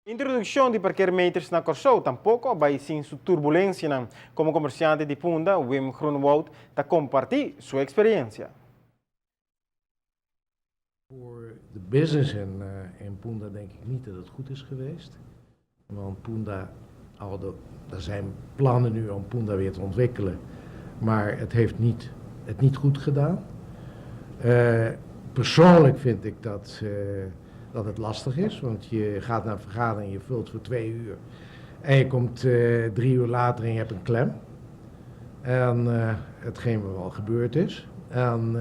Introdução de parkeermeters na Corsou tampouco vai sem sua turbulência, não. Como comerciante de Punda, Wim Groenwoud, está compartilhando sua experiência. Voor de business in Punda denk ik niet dat het goed is geweest. Want Punda, er zijn plannen nu om Punda weer te ontwikkelen, maar het heeft het niet goed gedaan. Persoonlijk vind ik dat het lastig is, want je gaat naar een vergadering, je vult voor 2 uur en je komt 3 uur later en je hebt een klem. En hetgeen wel gebeurd is. En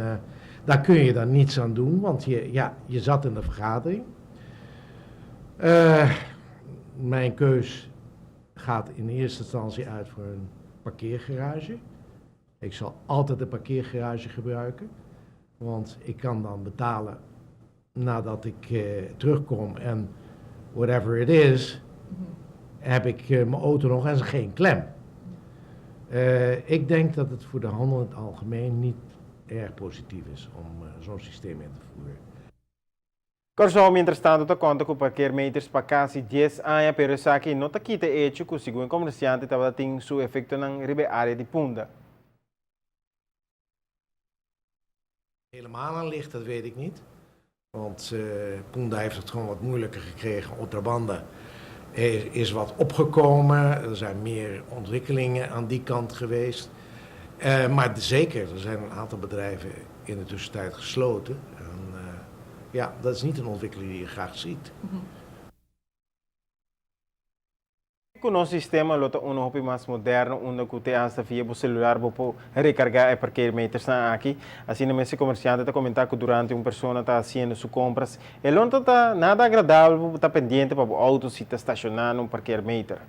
daar kun je dan niets aan doen, want je zat in de vergadering. Mijn keus gaat in eerste instantie uit voor een parkeergarage. Ik zal altijd een parkeergarage gebruiken, want ik kan dan betalen nadat ik terugkom en whatever it is, heb ik mijn auto nog en geen klem. Ik denk dat het voor de handel in het algemeen niet erg positief is om zo'n systeem in te voeren. Corsou, mientras tanto, te conta com parkeermeters para quase 10 anos, pero isso aqui não está aqui, hecho que o segundo comerciante estava tendo seu efeito na área de Punda. Helemaal aan ligt, dat weet ik niet. Want Punda heeft het gewoon wat moeilijker gekregen. Otrabanda is wat opgekomen. Er zijn meer ontwikkelingen aan die kant geweest. Maar zeker, er zijn een aantal bedrijven in de tussentijd gesloten. En, ja, dat is niet een ontwikkeling die je graag ziet. Com o nosso sistema, lota um hobby mais moderno, onde você hasta via o celular para recargar e parkeermeters aqui. Assim, esse comerciante está comentando que durante uma pessoa está fazendo suas compras, ele não está nada agradável, está pendente para o auto se está estacionando um parkeermeter.